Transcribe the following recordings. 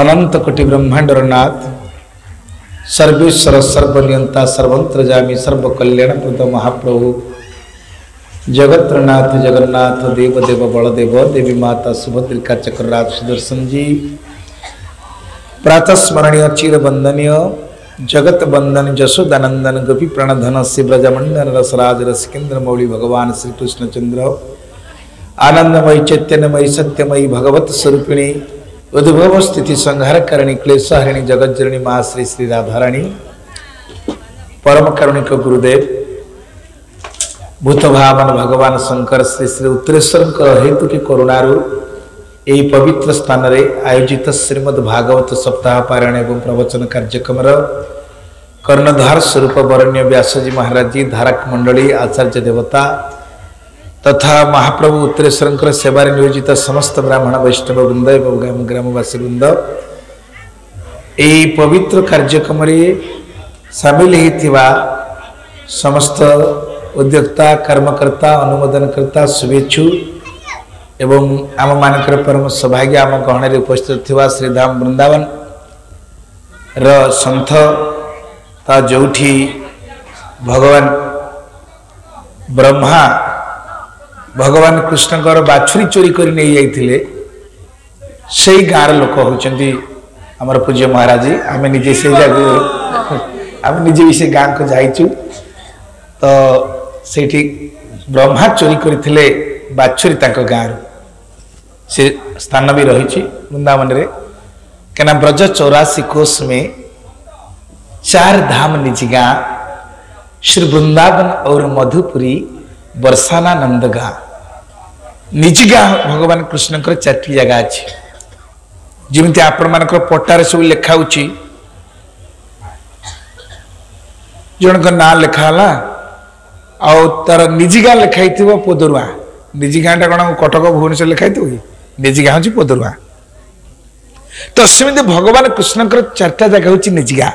अनंत कोटि ब्रह्मांडर नाथ सर्वेश्वर सर्वनियंता सर्वंत्रजामी सर्व कल्याण प्रद महाप्रभु जगत्रनाथ जगन्नाथ देव देव बलदेव देवी माता सुभद्रिका चक्रराज सुदर्शन जी प्रातः स्मरणीय चिर वंदनीय जगत बंदन जशोदानंदन गोपी प्रणधन शिव्रजमंडन रसराज रसिकेन्द्र मौली भगवान श्री कृष्णचंद्र आनंदमयी चैतन्यमयी सत्यमयी भगवत स्वरूपिणी उद्भव स्थिति संहारकारिणी क्लेशहारिणी जगज्जननी माँ श्री श्री राधाराणी परम कारुणिक गुरुदेव भूतभावन भगवान शंकर श्री श्री उत्तरेश्वर हेतु की करुणारू यही पवित्र स्थान रे आयोजित श्रीमद् भागवत सप्ताह पारायण एवं प्रवचन कार्यक्रम कर्णधार स्वरूप वरण्य व्यासजी महाराज जी धारक मंडली आचार्य देवता तथा महाप्रभु उत्तरेश्वर सेवा नियोजित समस्त ब्राह्मण वैष्णव वृंद एवं ग्रामवासी वृंद यही पवित्र कार्यक्रम सामिल होता समस्त उद्योक्ता कर्मकर्ता अनुमोदनकर्ता शुभेच्छु एवं आम मानकर परम सौभाग्य आम गहन उपस्थित थिवा श्रीधाम वृंदावन सन्थ ता जोठी भगवान ब्रह्मा भगवान कृष्णकर बाछुरी चोरी कर नहीं जाइथिले से गाँव लोक होचंती आमर पूज्य महाराज जी आम निजे से आम निजे भी से गाँव को जाइचु तो सेठी ब्रह्मा चोरी करथिले बाछुरी तांको गाँव से स्थान भी रही वृंदावन रे कहना ब्रज 84 कोष में 4 धाम निज गाँ श्री वृंदावन और मधुपुरी बरसाना नंदगाँ निज गाँ भगवान कृष्ण 4टी जगह अच्छी जमी आपण मान पट्टार सब लिखा जन ना लिखाला तार निज गाँ लिखाई पोदरुआ निज गाँ कौन कटक भुवनेश्वर लिखाई कि निज गाँ हूँ पोदरुआ तो सेमती भगवान कृष्ण 4टा जगह हूँ निज गाँ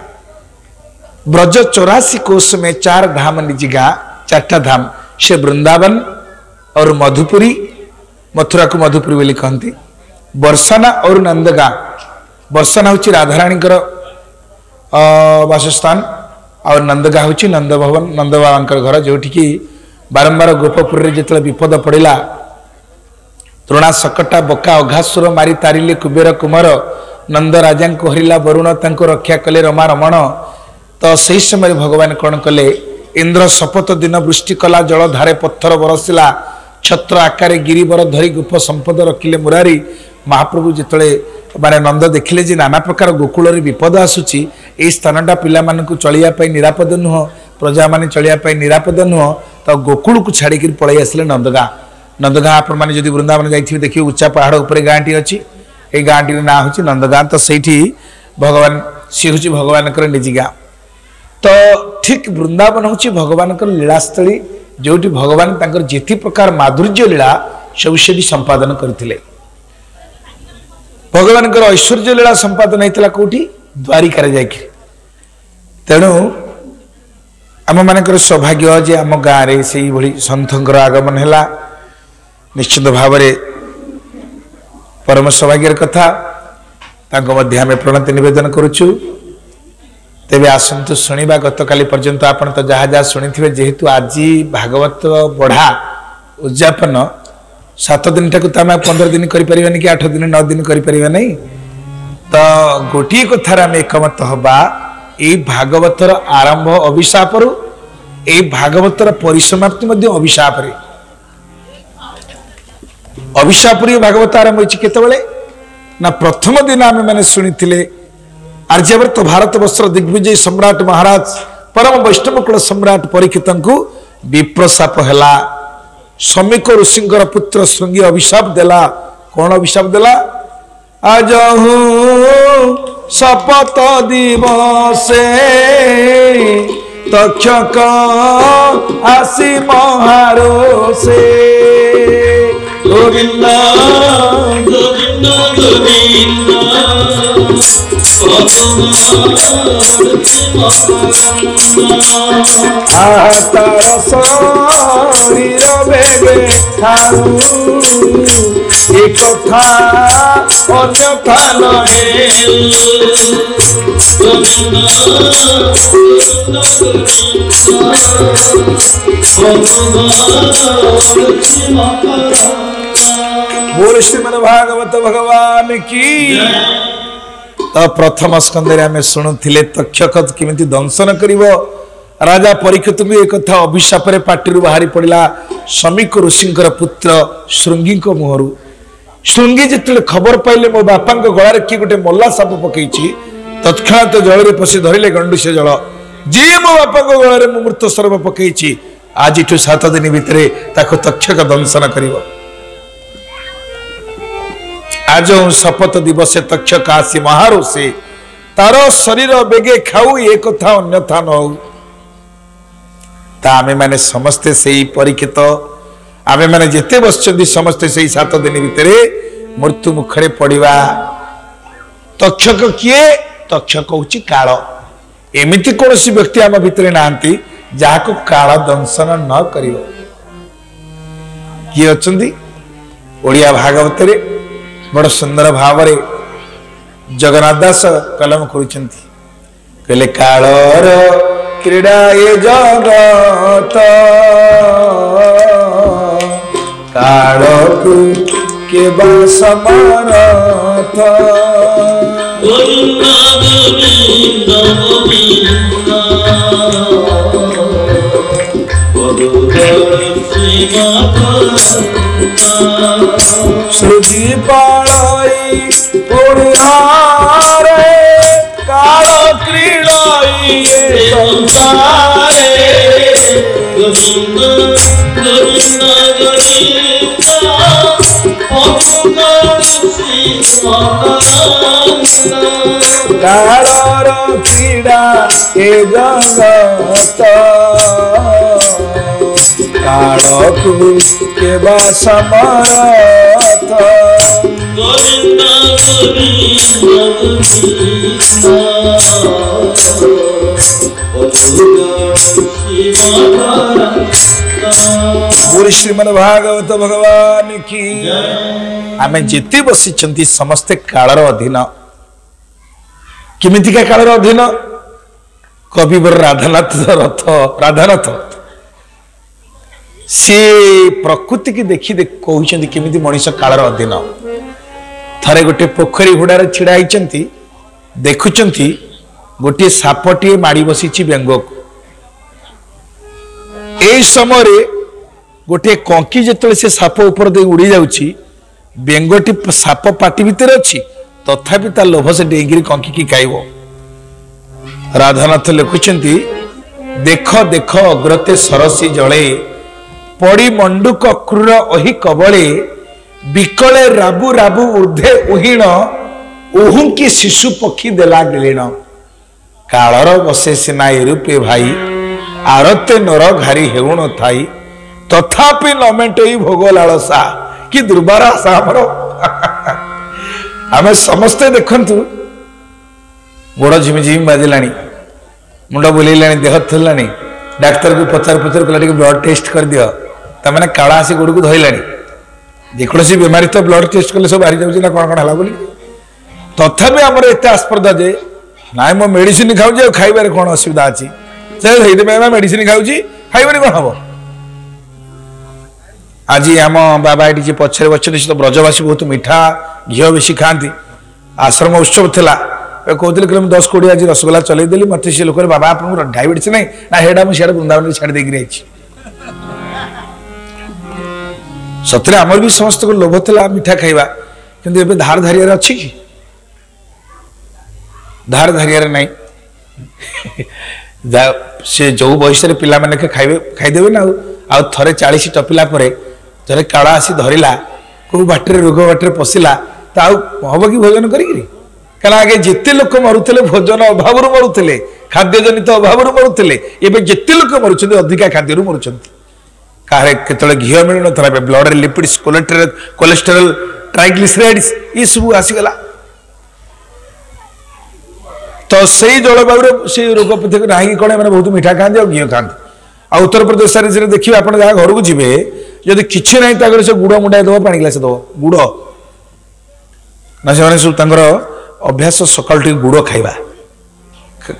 ब्रज 84 कोष में 4 धाम निज गाँ 4टा धाम से वृंदावन और मधुपुरी मथुरा को मधुपुरी बोली कहती बरसाना और नंदगाँ बरसाना हूँ राधाराणी वासस्थान और नंदगाँ हूँ नंद भवन नंद बाबा घर जो बारंबार गोपपुर जो विपद पड़ा तृणा सकटा बका अघासुर मारी तारिले कुबेर कुमार नंद राजा को हरिला वरुण तांको रक्षा कले रमा रमण तो सही समय भगवान कौन कले इंद्र शपथ दिन वृष्टि कला जल धारे पत्थर बरसिला छत्र आकार गिरीवर धरी गुफ संपद रखिले मुरारी महाप्रभु जिते माने नंद देखिले जे नाना प्रकार गोकुल विपद आसुची ए स्थानटा पिला मानकु चलिया निरापद नुह प्रजा माने चलिया निरापद नुह तो गोकुल को छाड़ी पलि आसिले नंदगाँ नंदगाँ आपण मैंने जब वृंदावन जाइए देखिए उच्चा पहाड़ उपर गाँटी अच्छी ये गाँटी ना हूँ नंदगाँ तो सही भगवान सी हूँ भगवान निज गाँ तो ठीक वृंदावन हूँ भगवान लीलास्थली जो भगवान जिति प्रकार माधुर्य लीला सब से संपादन करते भगवान ऐश्वर्य लीला संपादन होता कौटी द्वारिका जाकि तेणु आम मानकर सौभाग्य जे आम गाँव में से सन्थर आगमन है निश्चित भाव परम सौभाग्यर कथा मध्य आम प्रणति निवेदन करुचु तेबे आसतु शुणा गत काली पर्यंत आपन तो जहाँ जहाँ शुणी जेहेतु आज भागवत बढ़ा उद्यापन 7 दिन टाक तो आम 15 दिन करें कि 8 दिन 9 दिन करें नहीं तो गोटे कथार आम एकमत हवा ये भागवतर आरंभ अभिशाप रु ये भागवतर परिसमाप्ति अभिशाप अभिशाप भागवत आरंभ होते ना प्रथम दिन आम मैंने शुणी आर्यावर्त भारत वर्ष दिग्विजय सम्राट महाराज परम वैष्णव कुल सम्राट परीक्षित को विप्रशाप है समीक ऋषिंकर पुत्र श्रृंगी अभिशाप देला कौन अभिशाप देला आज शपथ दिवसे तक्षक आसी महारोसे गोविंद गोविंद गोविंद तार शरीर बेगे ठारू ए कथा अन्यथा नहे बोल श्रीमद् भागवत भगवान की। तो प्रथम स्कंदे आम शुणुले तक्षक केमिति दंशन करिवो राजा परीक्षित को एक कथा अभिशाप पार्टी बाहरी पड़ा शमीक ऋषिंकर पुत्र श्रृंगी मुहर श्रृंगी जिते खबर पाइले मो बापा गलार किए गोटे मल्ला साप पकई तत्क्षणात जल पशि धरले गंडुष जल जी मो बापा गलार मृत सर्व पकई आज 7 दिन भितर तक्षक दंशन कर आज शपथ दिवस तक्षक आसी महारोषे तार शरीर बेगे खाऊ ये कथा अन्यथा न हो आमे माने समस्ते से परीक्षित आमे माने जेते बसचंदी समस्ते से 7 दिन भितर मृत्यु मुखरे पड़िवा। तक्षक किए तक्षक होची काल एमिति कोनोसी व्यक्ति आम भितर नांती जाको काल दंशन न करियो किए अचंदी ओडिया भागवत रे बड़ सुंदर भाव रे जगन्नाथ दास कलम करुचंती कहले कालर क्रीड़ा ये जगत कालकु के समरथ सृजी पाळई पुण्यारे काल क्रीड़ाई संसारे कालर क्रीड़ा ए जगत कालकु के समरथ श्रीमद् भागवत भगवान की। आमे जिते बसी समस्ते कालर अधीन किमितिका कालर अधीन कविवर राधानाथ रथ राधानाथ सी प्रकृति की देखी कहते केमिति मनीष कालर अधीन थरे गोटे पोखरी हुड़ार छिड़ा होती देखुंट गोटे सापटे माड़ी बसी बेंग को ए समय गोटे कंकी जिते से साप ऊपर दे उड़ी जाऊँगी बेंगटी साप पाटी भितर अच्छी तथापि ता लोभ से डेंगिरी कंकी की खाइब। राधानाथ लिखुंट देख देख अग्रते सरसी जले पड़ी मंडुक क्रूर अहि कबले विकले राबु राबु ऊर्धे उहीण उहुंकी शिशु पक्षी देला गिलीण कालर बसे सिना एरूपे भाई आरते नर घारी हेउण थाई तथापि न मेटई भोग लालसा कि दुर्बार आशा आमर आम समस्ते देखु गोड़ झिमिझिमी बाजिला मुंड बुलेला देह थरला डाक्तर को पचार पचार कला ब्लड टेस्ट कर दियो तमें काला आसी गोड़ को धरला जेकोसी बेमारी तो ब्लड टेस्ट कले सब बाहरी जाऊँ ना कौन कौन है बोली तथापि आमर एत आस्पर्धा जे ना मो मेडिसिन खाऊँ खाइबार कौन असुविधा अच्छी से मेडिसिन खाऊँ खाइबार कौन हम आज आम बाबा ये पछरे बच्चे तो ब्रजवासी बहुत मीठा घी बेसी खाती आश्रम उत्सव थिला कहते कि 10-20 आज रसगोला चलईदेली मत से लोक बाबा आप डायबिटीज नहीं ना हेडा मुझे वृंदावन छाड़ देकर सतरे आमर भी समस्त को लोभ था मीठा खाइबा किंतु एबे धार धारियार अच्छी कि धार धारियार नहीं से जो बयस पिला माने खाइबे खाइदेबे ना आ थरे 40 टपिला परे जरे काला आसी धरिला को बाटर रोग बाटर पशिला तो हम कि भोजन करी कहना आगे जिते लोक मरुले भोजन अभाव मरुले खाद्य जनित अभाव मरुले एवं जिते लोक मरुंट अधिका खाद्य मरुंट कहे केतले घी मिल ना ब्लड लिपिड्स कोलेस्टेरोल ट्राइग्लिसराइड्स ये सब आसीगला तो सही जलवायु से रोग प्रतिरोधक नहीं कौन मैंने बहुत मीठा खाते और घी खाते आ उत्तर प्रदेश सारी देखिए आप जहाँ घर को जी जदि किसी ना से गुड़ मुंडाई दब पा ग्लास दब गुड़ ना से सब अभ्यास सकाल गुड़ खाइबा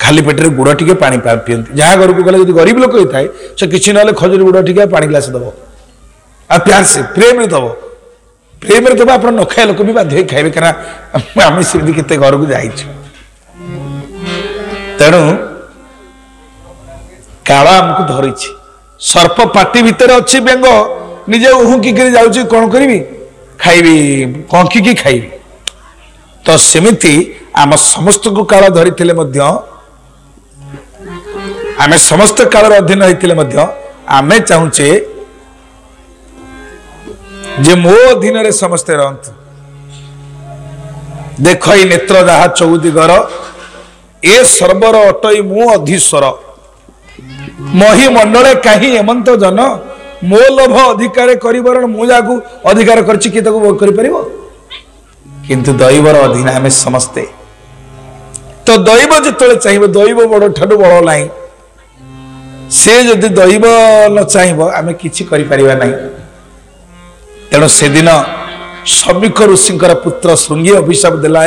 खाली पेटे गुड़ टे पा पीती जहाँ घर को गले गरीब लोक होता है से किसी ना खजूर गुड़ टे पा ग्लास दब आ प्यार से प्रेम दब आप न खाए लोक भी बाध्य खाइबे कहीं आम सेमती केते घर को जाइए तेणु काल आमको धरी सर्प पाटी भितर अच्छी बेंग निजे उहुकी जाऊँ कौन करी खाइबी कंकी खाइबी तो सेमिति आम समस्त को काल धरी आम समस्त काल अधीन होते आमे चाहूचे जे मो अधीन रे समस्ते रहतु देख नेत्र जहा चौदिगर ए सर्वर अटई मु अधीश्वर मही मंडले कहीं एमंत जन मो लोभ अधिकार करिवरण मु जाकू अधिकार करछि कि ताकू भोग करि परिबो किंतु दैवर अधीन आमे समस्ते तो दैव जितले चाहिबो दैव बड़ ठाडू बड़ नाही से जदि दैव न चाहिबो आमे किछि करि परिबा नाही तेणु से दिन समीक ऋषिंकर पुत्र श्रृंगी अभिशाप दिला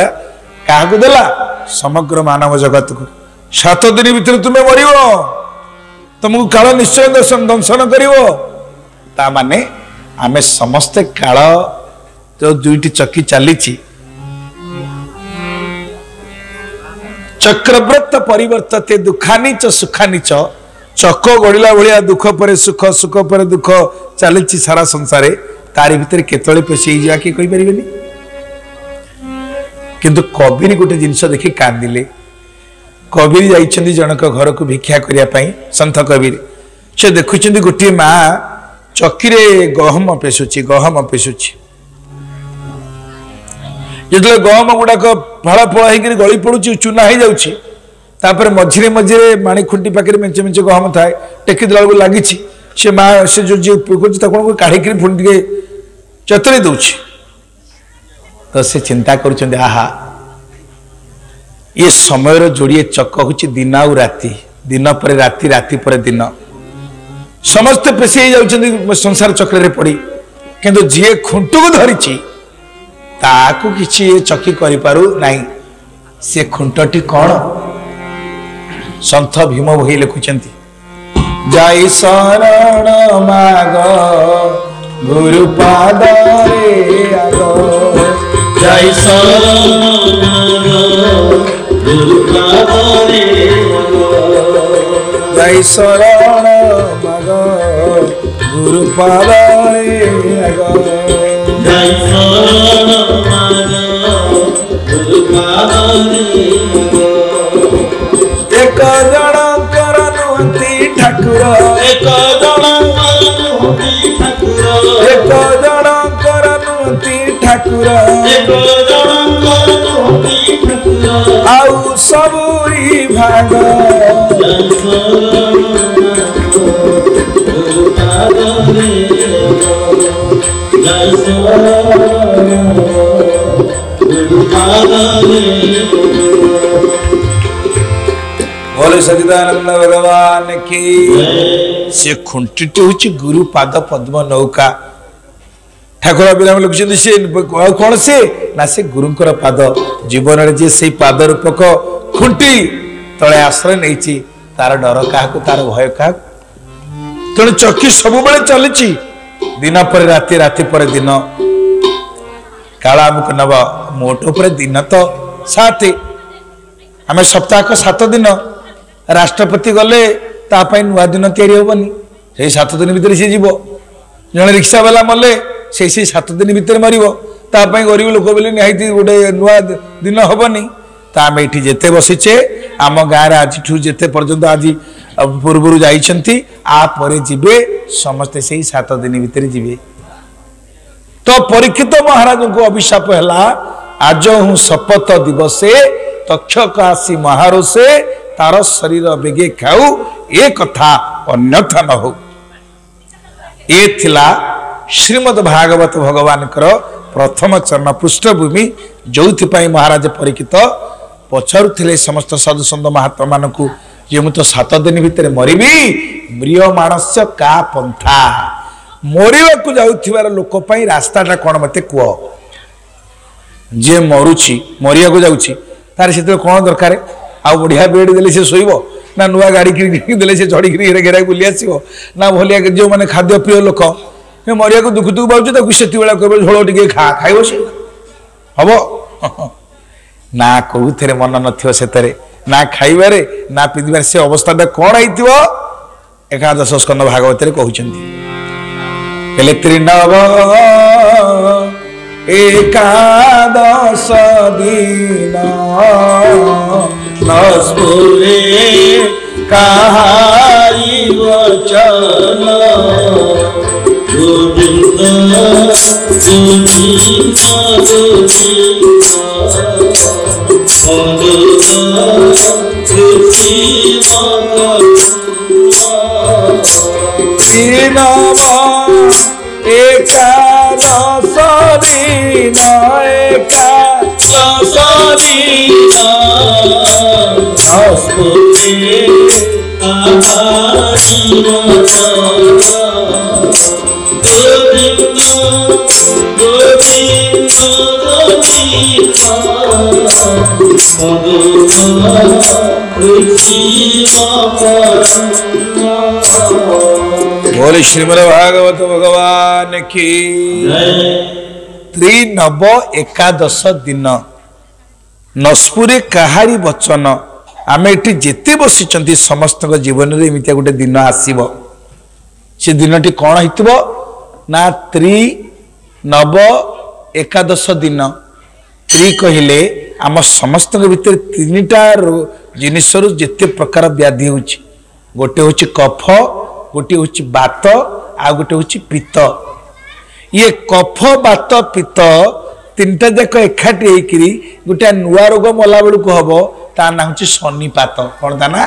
क्या देला समग्र मानव जगत को 7 दिन भीतर तुम्हें मर तुमको काल निश्चय दंशन कर माने आमे समस्ते काल जो दुईटी चक्की चली चक्रव्रत परिवर्तते दुखानी च सुखानी च चक गड़िला भाया दुख पर सुख सुख पर दुख चली सारा संसार तारी भितर केतले पेशी जा कि कहि परिबेनी किंतु कबीर गोटे जिनस देखि कांदिले कबीर जाइछन्ती जनक घर को भिक्षा करिया पई संत कबीर से देखुछन्ती गोटे माँ चक्की रे गहम पेशुची जदले गहम गुडाक फळ फळ हेकि गळी पडुची चूना हे जाउची तापर मझिरे मझिरे माणी खुंटी पाखरे मेंचे मेंचे गहम थाए टेकी दला को लागिची से माँ से जो जे पुकुची ता कोन काढी कि फुंडी के चतुरी दउची तो से चिंता करुछन्ती आहा ये समय जोड़िए चक हूँ दिन आउ राति दिन पर राति राति पर दिन समस्त पेशी जाउछन्ती संसार चक्र रे पड़ी किंतु जी खुंटू को धरी ताकू किछि चकी करि पारु नाही से खुंटटी कौन संत भीम भई लिखुछन्ती जाई शरण माग गुरुपाद रे आग जाई शरण गुरुपाद रे जाई शरण माग गुरुपाद रे आग जाई शरण माग गुरुपाद रे एक जणकर नुहंती ठाकुर एक जणकर नुहंती ठाकुर आउ सबुरी भाग बोले सचिदानंद भगवान की से खुंटी हूँ गुरु पाद पद्म नौका ठाकुर अभिराम लिखुं से कौन से ना से गुरुंकर पाद जीवन में जी से पाद रूपक खुंटी तले आश्रय नहीं तार डर क्या तार भय क्या तेणु चक्की सब बेले चली दिन पर राति राति पर दिन काला आमको नब मोट पर दिन तो 7 आम सप्ताह 7 दिन राष्ट्रपति गले तापाई नुआ दिन तैयारी हेनी से 7 दिन भितर सी जीव जड़े रिक्शा वाला मले से 7 दिन भितर मर तापाई गरीब लोक बोले निहाती गोटे नुआ दिन हेनी तो आम ये जिते बसीचे आम गाँव आज जिते पर्यंत आज पूर्व जाइछन्ति आपर जीवे समस्ते से 7 दिन भितर जीवे तो परीक्षित महाराज को अभिशाप है आज हूँ शपथ दिवसे तक्षक आसी महारोषे तार शरीर बेगे खाऊ ए कथा अन्यथा न हो ये थिला श्रीमद् भागवत भगवान प्रथम चरण पृष्ठभूमि जो महाराज परीक्षित पचारुले समस्त साधुसंत महात्मा मानक जे मु तो 7 दिन भितर मरबी म्रियमाणस्य का पंथा मरवा को जाऊर लोक रास्ताटा कौन मत कह जे मरुची मरिया को जाऊँगी तार से कौन दरकार आ बढ़िया बेड देले से शोब ना नुआ गाड़ी किने से चढ़ी घेरा बुली आसो ना भलिया जो मैंने खाद्य प्रिय लोक मरिया को दुख दुख पाँच से कह झोल टे खा खाइब से हम ना कौथे मन न ना खाइबारे ना पिंधार से अवस्था कौन हो एकादश स्कंद भागवत कहते त्रिनव एकादश दिन न स्फुरे कहाई वचन एकादश दिन एकादश दिन बोले श्रीमद् भागवत भगवान की त्रिनव एकादश दिन नस्पुरे कहारी वचन आम एटी जेते बसी समस्त जीवन में एमती गोटे दिन आसब से दिन कौन हो ना त्रिनव एकादश दिन त्रि कहले आम समस्त भीतर 3टा जिनिस जिते प्रकार व्याधि हो गोटे हूँ कफ गोटे हूँ बात आ गोटे हूँ पित्त ये कफ बात पित्त 3टा जाक एकाठी होकरी गोटे नुआ रोग मला बेलू हम ता ना हूँ शनिपात कौन ता ना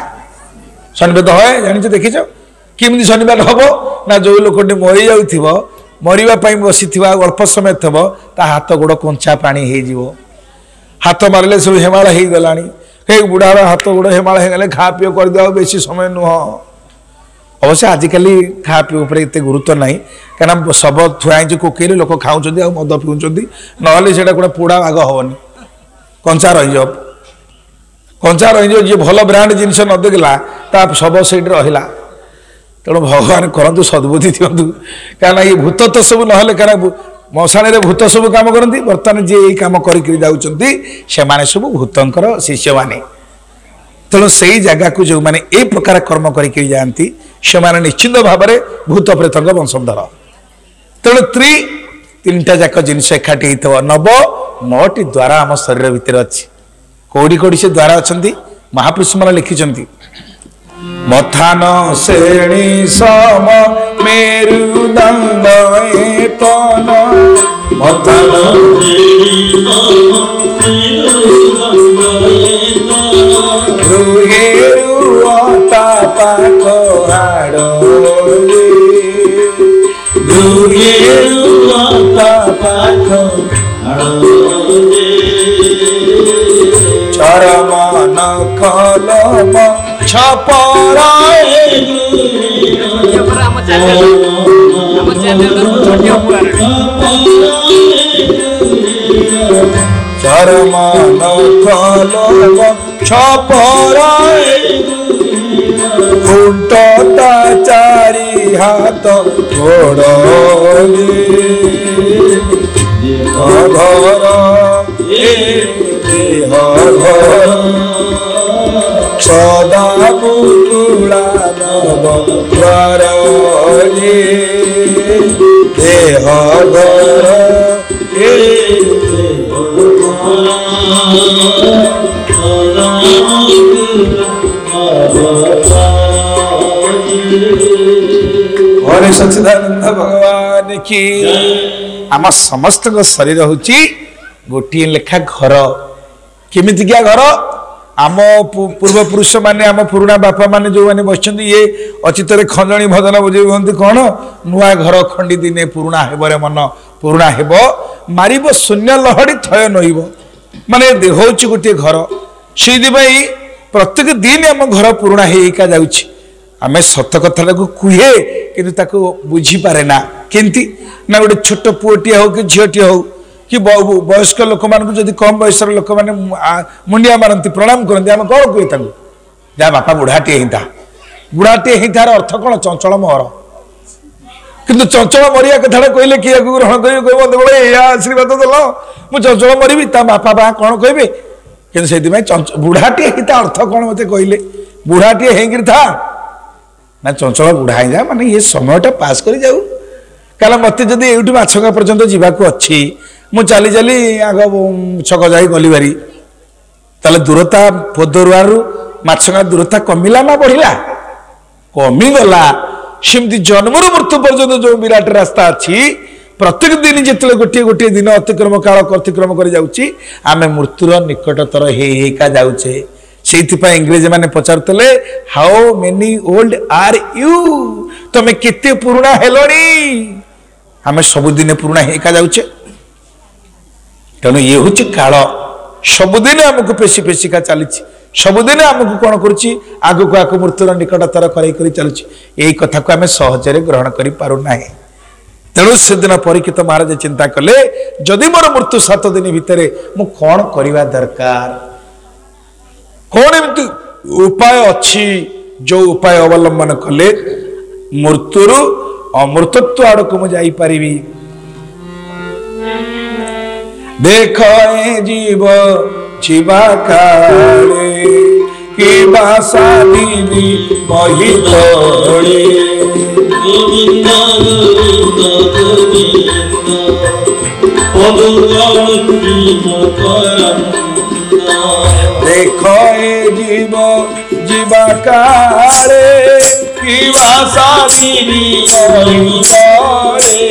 शनिपात है जानी देखीच किमी शनिपात हम ना जो लोक मरी जाऊ मरवाई बसी अल्प समय थब ता हाथ गोड़ कंचा पानी हो हाथ मारे सब हेमाल हो गला हे बुढ़ार हाथ गोड़ हेमाल हो खा पी करदे बेसी समय नुह अवश्य आजिकल खा पी उपर एत गुरुत्व ना कहीं सब थुआई कोकेरे लोक खाऊँ मद पिउंट ना गोटे पोड़ा आग हेनी कंचा रही कंचा रही जी भल ब्रांड जिनस न देखला सब से रहा तेणु भगवान करतु सद्बुद्धि दिंतु क्या ये भूत तो सब ना क्या मशाणी भूत सब कम करती बर्तमान जी यही कम कर सब भूतंकर शिष्य माने तेणु से जगह को जो मैंने ए प्रकार कर्म करके जाती से निश्चिंत भाव में भूत प्रेत वंशधर तेणु 3टा जाक जिनस एकाठी हो नव 9टी द्वारा आम शरीर भितर अच्छी कौड़ी कौड़ी से द्वारा अच्छा महापुरुष मैंने लिखिं मथान श्रेणी सम मेरुदंड तन मथान पाख हाड़ पाख चरम नखलम चरम नखलम छपराए खुंटता चारि हाथ गोड़ घर सदा पुतुला नव द्वार देह घर हरे सच्चिदानंद भगवान की आम समस्त शरीर हूँ गोटे लेखा घर केमितिकिया घर आम पूर्व पुरुष माने आम पुराणा बापा माने जो माने बस ये अचित खंजणी भजन बुझे कौन नुआ घर खंडी दिने पुराणा हेबरे मन पुराणा हेब मारिब शून्य लहड़ी थय नईब माने हूँ गोटे घर से प्रत्येक दिन आम घर पुराणा होका जाऊँगी आम सत कथा कुहे कि बुझी पारे ना केमती ना गोटे छोट पुओटी हो कि झीटी हो कि वयस्क लोक मान जब कम बयस लोक मैंने मुंडिया मारती प्रणाम करती आम कौन कहे जा बापा बुढ़ाटे ही था बुढ़ाटे ही तार अर्थ कौन चंचल मोहर किंतु चंचल मरिया कथा कहले किए ग्रहण कर आशीर्वाद दल मुझे चंचल मरबी बापा बा कौन कहे कि बुढ़ाटे ही अर्थ कौन मत कहले बुढ़ाटे हो था ना चंचल बुढ़ा ही जा माने ये समयटा पास कर जाऊ कहला मत जब ये माछका पर्यटन जावाक अच्छी मु चली चली आग छक जा गली बारी ताले दूरता पोदरुआरु माछका दूरता कमिला ना बढ़िला कमिगला सेमती जन्मर मृत्यु पर्यटन जो विराट रास्ता अच्छी प्रत्येक दिन जिते गोटे गोटे दिन अतिक्रम काल अतिक्रम कर जाऊँगी आम मृत्युर निकटतर होका जाऊे से इंग्रेज मैंने पचारुले how many old are you तमें केते पुराना हेलोनी आम सबुदिन पुराना होका जाऊे तेणु ये हूँ काल सबुदिन आमको पेशी पेशिका चली सबुदिन आमको कौन करुच्ची आगक आग मृत्युर निकटतर कर चलुची यही कथा को आम सहजरे ग्रहण कर पारुना तेणु से दिन परीक्षित महाराज चिंता कले जदि मोर मृत्यु 7 दिन भितर मु कौन करवा दरकार कौन एमती उपाय अच्छी जो उपाय अवलंबन कले मृत्युर अमृतत्व आड़क मुझे पारि देख जीव जीवा काले कि भाषा दीदी मही तोड़े देख जीव जीवा काले कि भाषा दीदी मही तोड़े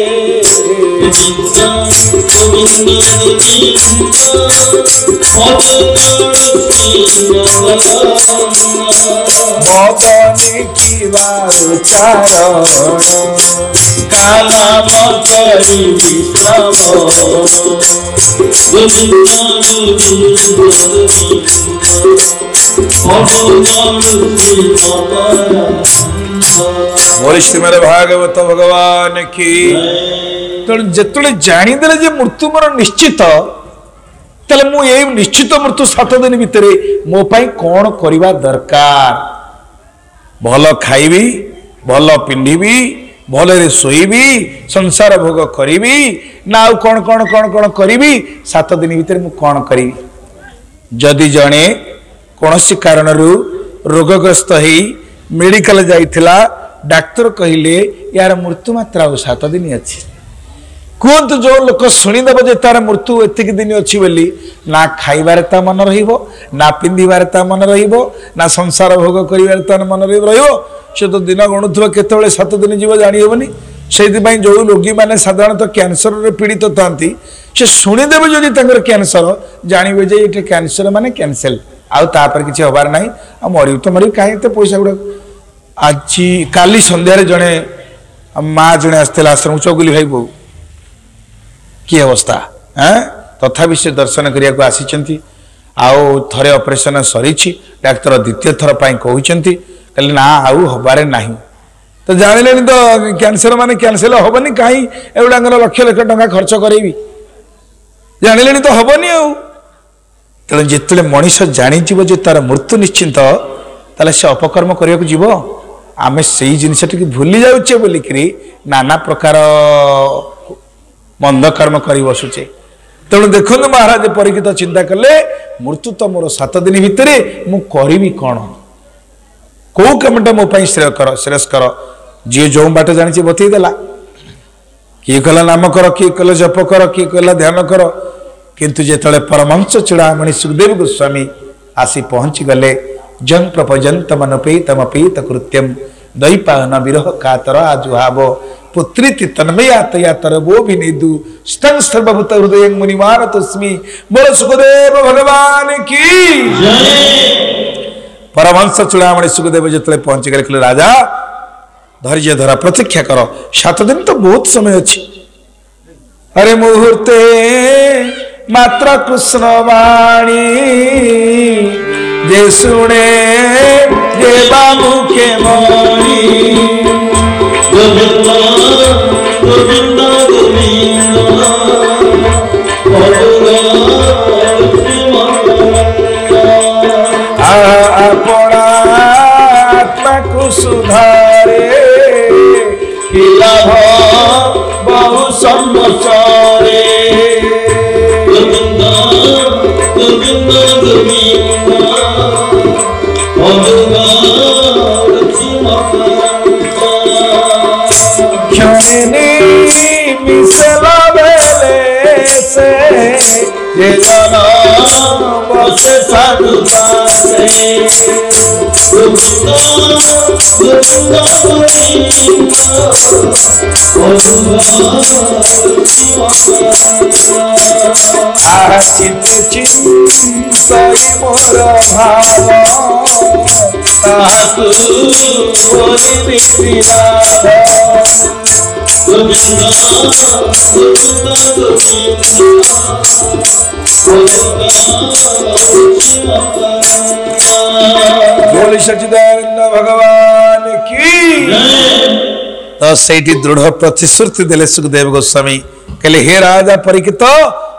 बदनी की चारण काला मकरी मोर श्रीमद भागवत भगवान की तेणु जिते जानीदे मृत्यु मोर निश्चित तेल मुझे निश्चित मृत्यु 7 दिन भितर मो पाई कौन करवा दरकार भल खाइबी भल पिंधिबी भल शोइबी संसार भोग करी ना आउ कौन कौन कौन कौन करी 7 दिन भितर मु कौन करी जदि जड़े कौन कारण रोगग्रस्त हो मेडिकल जाइथिला डाक्तर कहले यार मृत्यु मात्रा 7 दिन अच्छी कहतु जो लोक शुणीदेव जे तार मृत्यु एतिक दिन अच्छी बोली ना खाइबार ता मन रहिबो ना पिंधिबार ता मन रहिबो ना संसार भोग करिबार ता मन रहिबो से तो दिन गणुथुवा केतबेले 7 दिन जीव जानि हेबनी सेइथिबाई जो रोगी माने साधारणतः कैंसर रे पीड़ित थांती से शुणीदेव जदि तांकर कैंसर जानिबे जे एटे कैंसर माने कैंसल आउ तापर किछि होबार नाही आ मरि तो मरि काहे ते पैसा गुडा आज काली संध्या रे जणे मां जणे आस्तेला आश्रम चौगुली भाई बो कि अवस्था तथापि से दर्शन करिया को आसी आउ थरे ऑपरेशन सरी डाक्तर द्वितीय थर पाई कहते कहले ना आउ हबारे नहीं तो जानिले तो कैंसर माने कैंसल हबनी कहीं एवढा लक्ष लक्ष टंका खर्च करेबी जानिले तो हबनी आउ तेणु जिते मनीष जानीव जे तार मृत्यु निश्चिंत ताले से अपकर्म करने को जीव आमे से जिनस भूली जाऊे बोलिकी नाना प्रकार मंद कर्म कर बसुचे तेणु देखो महाराज परीक्षित चिंता कले मृत्यु तो मोर 7 दिन भितर मु करी कौन कौ कमटा मो श्रेयस्कर जी जो बाट जानी बतईदेला किए कहला नाम कर किए कहला जप कर किए कहला ध्यान कर किंतु जेतले परमहंस चूड़ामणि सुखदेव गोस्वामी आसी पहुंची गले जं प्रपजंतमनुपेतमपीत कृत्यम दैपान विरह कातर आजुहाव पुत्री तन्मयातयातर वो भी निदु स्तन सर्वभूत हृदय मुनिमान तस्मी बोल सुखदेव भगवान की परमहंस चूड़ामणि सुखदेव जिते पहुंची गले कहले राजा धैर्य धरा प्रतीक्षा कर 7 दिन तो बहुत समय अच्छी अरे मुहूर्ते मात्र कृष्ण वाणी जे सुने जे बाबू के मोरी गोविंद गोविंद अपना आत्मा को सुधारे कि लाभ बहु संवत्सरे गोविंद गोविंद क्षणिनी मिसला बेले से ये जना बसे साधु पासे गोविंद आचित चिंतई मोर भाव ताकु बोली विराध गोविंद बोली सच्चिदानंद भगवान की तो सेठी दृढ़ प्रतिश्रुति देले सुखदेव गोस्वामी कहले हे राजा परीक्षित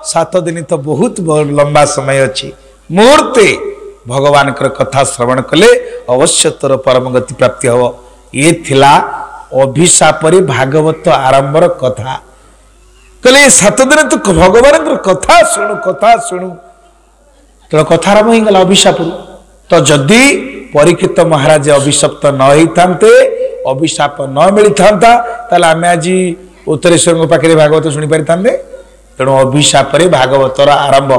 7 दिन तो बहुत लंबा समय अच्छी मुहूर्ते भगवान कथा श्रवण कले अवश्य तोर परम गति प्राप्ति हम ये थिला अभिशाप भागवत आरंभर कथा कहले 7 दिन तो भगवान कथा शुणु तो कथा आरंभ हो गला अभिशाप तो जदि परीक्षित महाराज अभिशप्त न होते अभिशाप न मिली था आम आज उत्तरेश्वर पाखे भागवत शुणी पारि तेणु अभिशाप भागवतर आरंभ